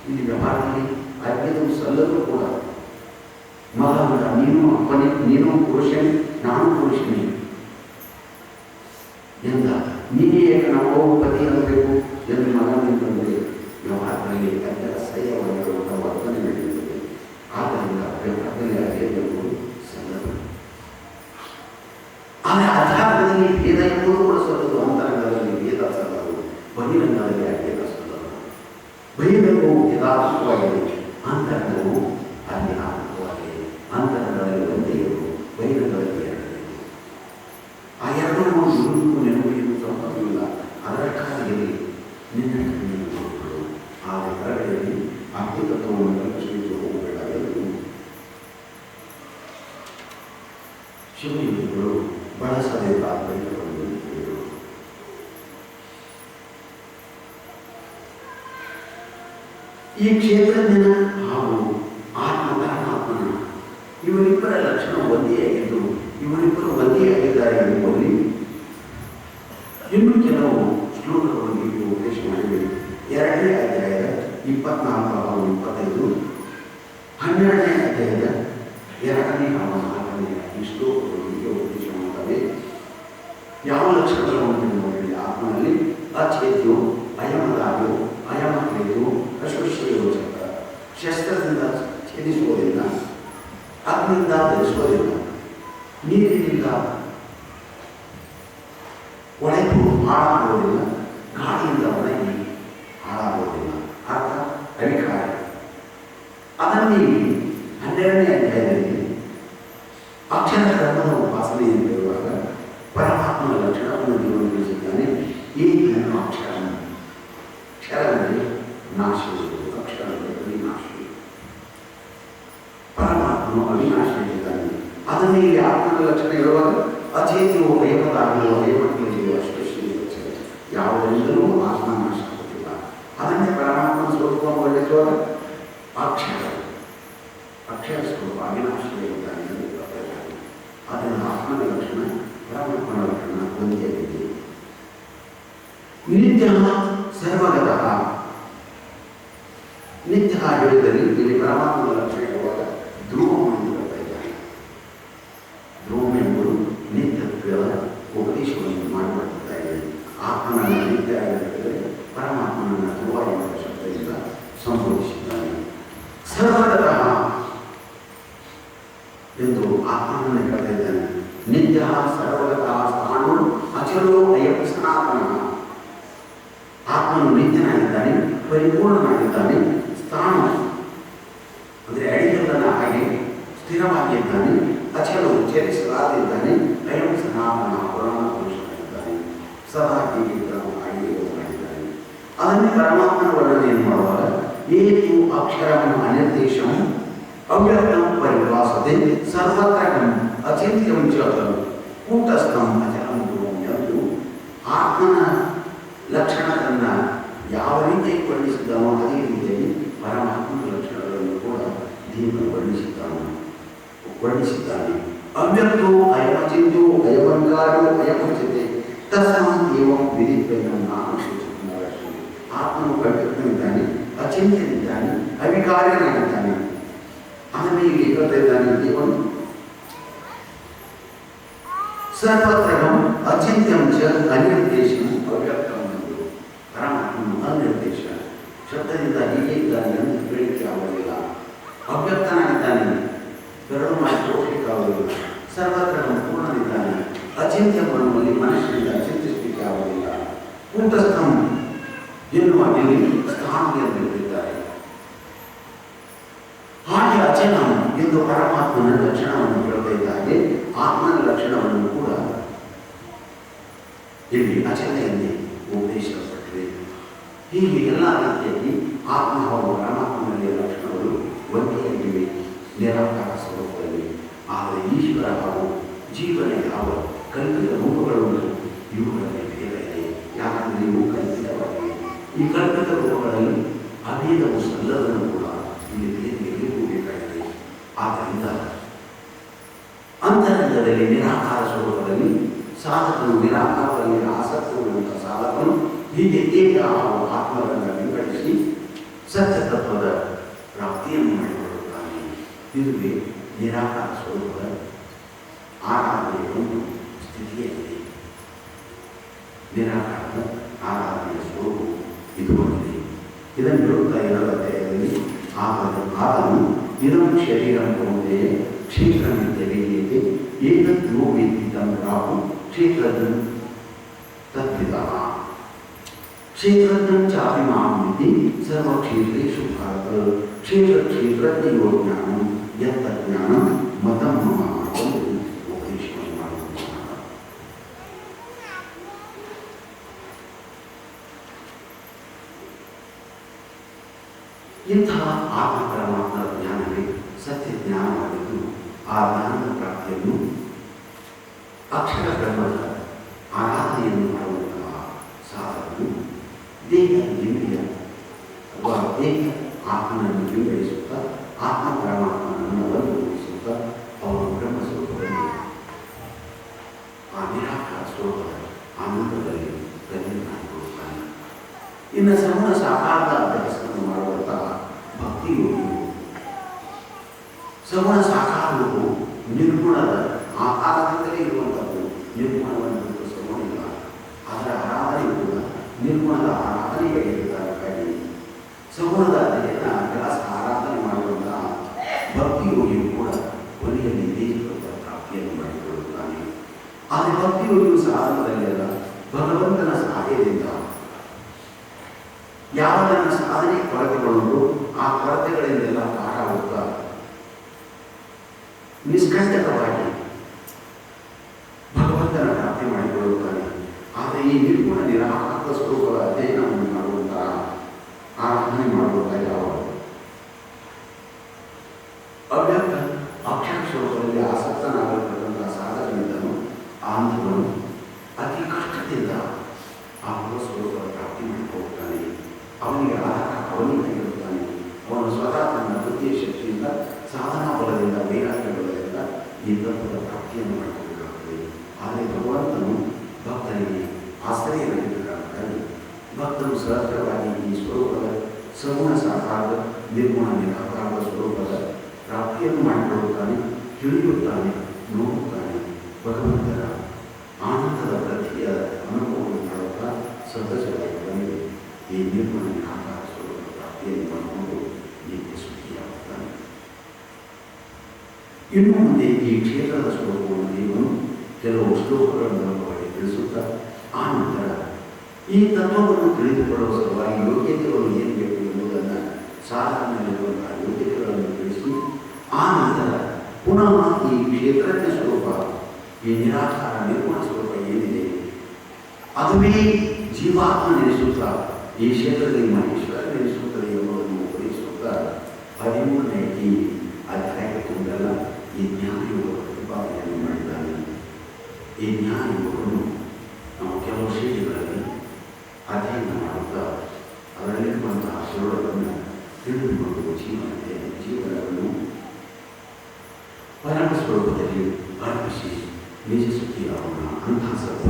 ಇಲ್ಲಿ ವ್ಯವಹಾರದಲ್ಲಿ ಅಜ್ಞೆದು ಸಲ್ಲರೂ ಕೂಡ ಮಗ ನೀನು ಅಪ್ಪನೇ, ನೀನು ಪುರುಷನೇ, ನಾನು ಪುರುಷನೇ ಎಂದ ನೀನೇ ನಾವು ಪತಿ ಅನ್ನಬೇಕು ಎಂದು ಮಗನಿಂದರೆ ವ್ಯವಹಾರದಲ್ಲಿ ಅಜ್ಞರ ಸಹ್ಯವಾಗಿರುವಂಥ ವರ್ತನೆ ನಡೆಯುತ್ತದೆ. ಆದ್ದರಿಂದ ವ್ಯವಹಾರದಲ್ಲಿ ಅಜ್ಞೆಗಳು ಸಲ್ಲದು. ಆದರೆ ಅಧ್ಯಾತ್ಮದಲ್ಲಿ ಭೇದ ಎಂಬುದು ಕೂಡ ಸಲ್ಲದು. ಅಂತರಂಗದಲ್ಲಿ ಭೇದ ಸಲ್ಲದು, ಬಹಿರಂಗದಲ್ಲಿ ಅಜ್ಞೆತ ಸಲ್ಲದು. ಬಹಿರಂಗವು ಯಥಾರ್ಥವಾಗಿದೆ, ಅಂತರಂಗವು ಅಜ್ಞಾತವಾಗಿದೆ. ಅಂತರಂಗದಲ್ಲಿ ಶಿವಲಿಂಗಗಳು ಬಳಸಬೇಕಾದ ಬೈಕಗಳು. ಈ ಕ್ಷೇತ್ರಜ್ಞನ ಹಾಗೂ ಆತ್ಮ ಪರಮಾತ್ಮನ ಇವರಿಬ್ಬರ ಲಕ್ಷಣ ಒಂದೇ ಆಗಿದ್ದು ಇವರಿಬ್ಬರು ಒಂದೇ ಆಗಿದ್ದಾರೆ ಎಂಬುವಲ್ಲಿ ಇನ್ನು ಕೆಲವು ಶ್ಲೋಕಗಳು ನೀವು ಉಪದೇಶ ಮಾಡಿವೆ. 2ನೇ ಅಧ್ಯಾಯದ 24 ಹಾಗೂ 25, 12ನೇ ಅಧ್ಯಾಯದ 2ನೇ ಹಾಗೂ 4ನೇ ಈ ಶ್ಲೋಕಗಳು ನಿಮಗೆ ಉಪದೇಶ ಮಾಡುತ್ತವೆ. ಯಾವ ಲಕ್ಷಣಗಳು ಉಂಟು ಆತ್ಮನಲ್ಲಿ? ಅಚೇತ್ಯೋ, ಅಯಮದಾಯೋ, ಅಯಮಕ್ರಿಯೋ, ಅಶ್ವಶ್ರೇಯೋಚಕ, ಶಸ್ತ್ರದಿಂದ ಛೇದಿಸುವುದಿಲ್ಲ, ಅಗ್ನಿಯಿಂದ ಧರಿಸುವುದಿಲ್ಲ, ನೀರಿನಿಂದ ಒಳಗೆ ಹಾಳಾಗುವುದಿಲ್ಲ, ಗಾಳಿಯಿಂದ ಒಳಗೆ ಹಾಳಾಗುವುದಿಲ್ಲ. ಅರ್ಥ ಅವಿಕಾರ. ಅದನ್ನೇ 12ನೇ ಅಧ್ಯಾಯದಲ್ಲಿ ಅಕ್ಷರ ಧರ್ಮದ ಉಪಾಸನೆಯನ್ನು ಹೇಳುವಾಗ ಪರಮಾತ್ಮನ ಲಕ್ಷಣವನ್ನು ಜೀವನಗೊಳಿಸಿದ್ದಾನೆ. ಈ ಅಕ್ಷರ, ಕ್ಷರ ಅಂದರೆ ನಾಶಿಸುವುದು, ಅಕ್ಷರ ಅಂದರೆ ಅವಿನಾಶಿ. ಪರಮಾತ್ಮನು ಅವಿನಾಶಿಯಾಗಿದ್ದಾನೆ. ಅದನ್ನೇ ಇಲ್ಲಿ ಆತ್ಮನ ಲಕ್ಷಣ ಹೇಳುವಾಗ ಅಚೇತವು ಅಯಮದಾಗಿಯೋ ಅಯಮಕ್ರಿಯೋ ಅಷ್ಟೇ ಯಾವುದರಿಂದಲೂ ಆತ್ಮ ನಾಶ ಆಗುತ್ತಿಲ್ಲ. ಅದನ್ನೇ ಪರಮಾತ್ಮನ ಸ್ವರೂಪವನ್ನು ವರ್ಣಿಸುವಾಗ ಅಕ್ಷರ, ಅಕ್ಷರ ಸ್ವರೂಪ ಅವಿನಾಶಿಯಾಗಿದ್ದಾನೆ ಎಂದು ಹೇಳುತ್ತಾರೆ. ಅದನ್ನು ಆತ್ಮನ ಲಕ್ಷಣ ಪರಮಾತ್ಮನ ಲಕ್ಷಣ ಒಂದೇ. ನಿತ್ಯ ಸರ್ವಗತಃ, ನಿತ್ಯ ಹೇಳಿದಲ್ಲಿ ಇಲ್ಲಿ ಪರಮಾತ್ಮನ ಲಕ್ಷಣ ಹೇಳುವಾಗ ಧ್ರುವವನ್ನು ಹೇಳ್ತಾ ಇದ್ದಾರೆ. ಧ್ರುವ ಎಂಬುದು ನಿತ್ಯತ್ವದ ಉಪದೇಶವನ್ನು ಮಾಡಿಕೊಡ್ತಾ ಇದೆ. ಆತ್ಮನನ್ನು ನಿತ್ಯ ಆಗಿರುತ್ತದೆ, ಪರಮಾತ್ಮನನ್ನು ಧ್ರುವ ಎಂಬ ಶಬ್ದದಿಂದ ಸಂಬೋಧಿಸಿದ್ದಾನೆ. ಸರ್ವಗತಃ ಎಂದು ಆತ್ಮನನ್ನು ಹೇಳ್ತಾ ಇದ್ದಾನೆ. ನಿತ್ಯ ಸರ್ವಗತಃ ಸ್ಥಾಣು ಅಚಲೋ ಅಯಂ ಸನಾತನ. ಆತ್ಮನು ನಿತ್ಯನಾಗಿದ್ದಾನೆ, ಪರಿಪೂರ್ಣನಾಗಿದ್ದಾನೆ. ಸ್ಥಾನ ಅಂದರೆ ಅಡಿಗಲ್ಲನ ಹಾಗೆ ಸ್ಥಿರವಾಗಿದ್ದಾನೆ. ಅಚಲವು ಚಲಿಸಲಾದಿದ್ದಾನೆ. ಅಯಂ ಸನಾತನ ಪುರಾಣ ಪುರುಷನಾಗಿದ್ದಾನೆ. ಸದಾ ಹೀಗಿದ್ದಾನು, ಹಾಗೆ ಮಾಡಿದ್ದಾನೆ. ಅದನ್ನೇ ಪರಮಾತ್ಮನ ವರ್ಣನೆಯನ್ನು ಮಾಡುವಾಗ ಏತು ಅಕ್ಷರಂ ಅನಿರ್ದೇಶಂ ಅವ್ಯಕ್ತಂ ಪರಿಭಾಸತೆ ಸರ್ವತ್ರಂ ಅಚಿಂತ್ಯಂ ಚ ಕೂಟಸ್ಥಂ ಅಚಲಂ ಧ್ರುವಂ ಎಂದು ಆತ್ಮನ ಲಕ್ಷಣಗಳನ್ನು ಯಾವ ರೀತಿಯಾಗಿ ವರ್ಣಿಸಿದ್ದಾನೋ ಅದೇ ರೀತಿಯಾಗಿ ಪರಮಾತ್ಮನ ಲಕ್ಷಣಗಳನ್ನು ಕೂಡ ದೇವರು ವರ್ಣಿಸಿದ್ದಾನೆ. ಅವ್ಯಕ್ತೋ ಅಯಮಚಿಂತ್ಯೋ ಅಯಮಂಗಾರೋ ಅಯಮುಚ್ಯತೆ ತಸ್ಮಾತ್ ಏವಂ ವಿದಿತ್ವೇನ ನಾನು ಸೂಚಿಸುತ್ತಾರೆ. ಆತ್ಮನು ಅವ್ಯಕ್ತನಿದ್ದಾನೆ, ಅಚಿಂತ್ಯನಿದ್ದಾನೆ, ಅವಿಕಾರ್ಯನಾಗಿದ್ದಾನೆ. ಅದನ್ನೇ ಇಲ್ಲಿ ಹೇಳ್ತಾ ಇದ್ದಾನೆ ದೇವನು. ಸರ್ವತ್ರಂ ಅಚಿಂತ್ಯಂ ಚ ಅನಿರ್ದೇಶಂ ಅವ್ಯಕ್ತಂ ಎಂದು ಪರಮಾತ್ಮನು ಅನಿರ್ದೇಶ ಶಬ್ದದಿಂದ ಹೀಗೆ ಇದ್ದಾನೆ ಎಂದು ಹೇಳಿಕೆ ಆಗುವುದಿಲ್ಲ. ಅವ್ಯಕ್ತನಾಗಿದ್ದಾನೆ, ಬೆರಳು ಮಾಡಿ ತೋರಿಸಲಿಕ್ಕಾಗುವುದಿಲ್ಲ. ಸರ್ವತ್ರಂ ಪೂರ್ಣನಿದ್ದಾನೆ. ಅಚಿಂತ್ಯ ಮನಸ್ಸಿನಲ್ಲಿ ಮನುಷ್ಯನಿಂದ ಚಿಂತಿಸಲಿಕ್ಕೆ ಆಗುವುದಿಲ್ಲ. ಕೂಟಸ್ಥಂ ಎನ್ನುವ ಇಲ್ಲಿ ಸ್ಥಾನದಲ್ಲಿ ನಿಂತಿದ್ದಾರೆ. ಹಾಗೆ ಅಚಲಂ ಎಂದು ಪರಮಾತ್ಮನ ಲಕ್ಷಣವನ್ನು ಹೇಳ್ತಾ ಇದ್ದಾಗೆ ಆತ್ಮನ ಲಕ್ಷಣವನ್ನು ಕೂಡ ಇಲ್ಲಿ ಅಚಲೆಯಲ್ಲಿ ಉಪದೇಶಿಸಲ್ಪಟ್ಟಿದೆ. ಹೀಗೆ ಎಲ್ಲ ರೀತಿಯಾಗಿ ಆತ್ಮ ಹಾಗೂ ಪರಮಾತ್ಮನಲ್ಲಿ ಲಕ್ಷಣಗಳು ಒಂದೇಯಾಗಿವೆ ನಿರಾಕಾರ ಸ್ವರೂಪದಲ್ಲಿ. ಆದರೆ ಈಶ್ವರ ಹಾಗೂ ಜೀವನ ಯಾವ ಕಲ್ಪಿತ ರೂಪಗಳು ಇವುಗಳಲ್ಲಿ ಭೇದ ಇದೆ. ಯಾಕಂದರೆ ಇವು ಕಲ್ಪಿತವಾಗಿವೆ. ಈ ಕಲ್ಪಿತ ರೂಪಗಳಲ್ಲಿ ಅಭೇದವು ಸಲ್ಲದನ್ನು ಕೂಡ ಇಲ್ಲಿ ಭೇದಿಯಲ್ಲಿ ಹೋಗಬೇಕಾಗಿದೆ. ಆದ್ದರಿಂದ ಅಂತರಂಗದಲ್ಲಿ ನಿರಾಕಾರ ಸ್ವರೂಪದಲ್ಲಿ ಸಾಧಕನು, ನಿರಾಕಾರದಲ್ಲಿ ಆಸಕ್ತರುವಂಥ ಸಾಧಕನು ಹೀಗೆ ಏಕ ಹಾಗೂ ಆತ್ಮಗಳನ್ನು ವಿಂಗಡಿಸಿ ಸತ್ಯತತ್ವದ ಪ್ರಾಪ್ತಿಯನ್ನು ಮಾಡಿಕೊಳ್ಳುತ್ತಾನೆ. ಇದುವೇ ನಿರಾಕಾರ ಸ್ವರೂಪದ ಆರಾಧನೆಯ ಒಂದು ಸ್ಥಿತಿಯಾಗಿದೆ. ನಿರಾಕಾರದ ಆರಾಧನೆಯ ಸ್ವರೂಪ ಇದು ಬಂದಿದೆ. ಇದನ್ನು ಹೇಳುತ್ತಾ ಇರುವ ಅಧ್ಯಾಯದಲ್ಲಿ ಆತನು ಇದಂ ಶರೀರಂ ಕೌಂತೆಯ ಕ್ಷೇತ್ರಮಿತ್ಯವೇಯತೆ ಏತತ್ ಯೋ ವೇತ್ತಿ ತಂ ಪ್ರಾಹು ಕ್ಷೇತ್ರಜ್ಞಂ ತದ್ವಿದಃ. ಕ್ಷೇತ್ರಜ್ಞಂ ಚಾಪಿ ಮಾಂ ವಿದ್ಧಿ ಸರ್ವಕ್ಷೇತ್ರೇಷು ಭಾರತ. ಕ್ಷೇತ್ರಜ್ಞಯೋ ಜ್ಞಾನಂ ಯತ್ತಜ್ಞಾನಂ ಮತಂ ಮಮ ಎಂದು ಉಪದೇಶವನ್ನು ಮಾಡುತ್ತಿದ್ದಾರೆ. ಇಂತಹ ಆತ್ಮ ಪರಮಾತ್ಮರ ಜ್ಞಾನವೇ ಸತ್ಯ ಜ್ಞಾನವಾಗಿದ್ದು ಆ ಜ್ಞಾನದ ಪ್ರಾಪ್ತಿಯನ್ನು ಅಕ್ಷರ ಬ್ರಹ್ಮದ ಆರಾಧನೆಯನ್ನು ಮಾಡುವಂತಹ ಸಾಧಕನು ದೇಹ ಲಿಂಗಿಯ ಅಥವಾ ದೇಹ ಆತ್ಮನನ್ನು ವಿಂಗಡಿಸುತ್ತಾ ಆತ್ಮ ಪರಮಾತ್ಮನನ್ನು ಒಂದುಗೂಡಿಸುತ್ತಾ ಅವನು ಬ್ರಹ್ಮಸ್ವರೂಪದಲ್ಲಿ ಆ ನಿರಾಕಾರ ಸ್ವರೂಪದ ಆನಂದದಲ್ಲಿ ಪ್ರತಿನಿಧಿಸುತ್ತಾನೆ. ಇನ್ನು ಸಗುಣ ಸಾಕಾರದ ಅಭ್ಯಾಸವನ್ನು ಮಾಡುವಂತಹ ಭಕ್ತಿಯೋಗಿಯು ಸಗುಣ ಸಾಕಾರವು ನಿರ್ಗುಣದ ಆಕಾರದಿಂದಲೇ ಇರುವಂಥದ್ದು. ನಿರ್ಗುಣವನ್ನು ಸಗುಣಿಲ್ಲ, ಅದರ ಆರಾಧನೆ ಕೂಡ ನಿರ್ಗುಣದ ಆರಾಧನೆಗಳಿರುತ್ತಾರೆ. ಸಗುಣದ ಕೆಲಸ ಆರಾಧನೆ ಮಾಡುವಂತಹ ಭಕ್ತಿಯೋಗಿಯು ಕೂಡ ಕೊನೆಯಲ್ಲಿ ದೇಶದ ಪ್ರಾಪ್ತಿಯನ್ನು ಮಾಡಿಕೊಳ್ಳುತ್ತಾನೆ. ಆದರೆ ಭಕ್ತಿಯೋಗಿಯು ಸಾಧನದಲ್ಲೆಲ್ಲ ಭಗವಂತನ ಸಹಾಯದಿಂದ ಯಾವುದನ್ನು ಸಾಧನೆ ಕೊರತೆಗೊಂಡು ಆ ಕೊರತೆಗಳಿಂದೆಲ್ಲ ಪಾರಾಗುತ್ತಾ ನಿಷ್ಕಂಟಕವಾಗಿ ಭಗವಂತನ ಪ್ರಾಪ್ತಿ ಮಾಡಿಕೊಳ್ಳುತ್ತಾನೆ. ಆದರೆ ಈ ನಿರ್ಗುಣ ನಿರಾಕಾರ ಸ್ವರೂಪದ ಅಧ್ಯಯನವನ್ನು ಮಾಡುವಂತಹ ಆರಾಧನೆ ಮಾಡುವಂತಹ ಯಾವ ಅವ್ಯಕ್ತ ಅಕ್ಷರ ಸ್ವರೂಪದಲ್ಲಿ ಆಸಕ್ತನಾಗತಕ್ಕಂತಹ ಸಾಧಕನಿದ್ದನು ಆಂಧ್ರನು ಅತಿ ಕಷ್ಟದಿಂದ ಆ ಸ್ವರೂಪದ ಪ್ರಾಪ್ತಿ ಮಾಡಿಕೊಳ್ಳುತ್ತಾನೆ. ಅವನಿಗೆ ಆಧಾರ ಅವನಿಗಾಗಿರುತ್ತಾನೆ. ಅವನು ಸ್ವತಃ ತನ್ನ ಬುದ್ಧಿಯ ಶಕ್ತಿಯಿಂದ ಸಾಧನಾ ಬಲದಿಂದ ವೈರಾಗ್ಯ ಬಲದಿಂದ ಈ ತತ್ವದ ಪ್ರಾಪ್ತಿಯನ್ನು ಮಾಡಿಕೊಳ್ಳಬೇಕಾಗುತ್ತದೆ. ಆದರೆ ಭಗವಂತನು ಭಕ್ತರಿಗೆ ಆಶ್ರಯವಾಗಿರಬೇಕಾಗುತ್ತಾನೆ. ಭಕ್ತನು ಸಹಜವಾಗಿ ಈ ಸ್ವರೂಪದ ಸಗುಣ ಸಾಕಾರದ ನಿರ್ಗುಣ ನಿರಾಕಾರದ ಸ್ವರೂಪದ ಪ್ರಾಪ್ತಿಯನ್ನು ಮಾಡಿಕೊಳ್ಳುತ್ತಾನೆ, ತಿಳಿಯುತ್ತಾನೆ, ನೋಡುತ್ತಾನೆ. ಭಗವಂತನ ಆನಂದದ ಪ್ರತಿಯ ಅನುಭವವನ್ನು ಮಾಡುತ್ತಾ ಸಹಜವಾಗಿ ಬಂದು ಈ ನಿರ್ಗುಣ ನಿರಾಕಾರ ಸ್ವರೂಪದ ಪ್ರಾಪ್ತಿಯನ್ನು ಮಾಡಿಕೊಂಡು ನಿತ್ಯ ಸುಖಿಯಾಗುತ್ತಾನೆ. ಇನ್ನು ಮುಂದೆ ಈ ಕ್ಷೇತ್ರದ ಸ್ವರೂಪವನ್ನು ದೇವನು ಕೆಲವು ಶ್ಲೋಕಗಳ ಮೂಲಕವಾಗಿ ತಿಳಿಸುತ್ತಾ ಆ ನಂತರ ಈ ತತ್ವವನ್ನು ತಿಳಿದುಕೊಳ್ಳುವ ಸಲುವಾಗಿ ಯೋಗ್ಯತೆಗಳು ಏನು ಬೇಕು ಎಂಬುದನ್ನು ಸಾಧನೆಯಲ್ಲಿರುವಂತಹ ಯೋಗ್ಯತೆಗಳನ್ನು ತಿಳಿಸಿ ಆ ನಂತರ ಪುನಃ ಈ ಕ್ಷೇತ್ರಜ್ಞ ಸ್ವರೂಪ, ಈ ನಿರಾಕಾರ ನಿರ್ಗುಣ ಸ್ವರೂಪ ಏನಿದೆ ಅದುವೇ ಜೀವಾತ್ಮ ನೆನೆಸುತ್ತಾ ಈ ಕ್ಷೇತ್ರದಲ್ಲಿ ಮಹೇಶ್ವರ ನೆನೆಸುತ್ತದೆ ಎಂಬುದನ್ನು ಉಪಯೋಗಿಸುತ್ತಾ 13ನೇ ಈ ಅಧ್ಯಾಯಕ್ಕೆ ತುಂಬೆಲ್ಲ ಈ ಜ್ಞಾನಯೋಗ ಪ್ರತಿಪಾದನೆಯನ್ನು ಮಾಡಿದ್ದಾನೆ. ಈ ಜ್ಞಾನಯೋಗವನ್ನು ನಾವು ಕೆಲವು ಶೈಲಿಗಳಲ್ಲಿ ಅಧ್ಯಯನ ಮಾಡುತ್ತಾ ಅದರಲ್ಲಿರುವಂತಹ ಸುರುಳನ್ನು ತಿಳಿದುಕೊಂಡು ಜೀವನವನ್ನು ಪರಮ ಸ್ವರೂಪದಲ್ಲಿ ಅರ್ಪಿಸಿ ನಿಜ ಸುಖಿಯಾಗೋಣ ಅಂತಹ ಸತ್ವ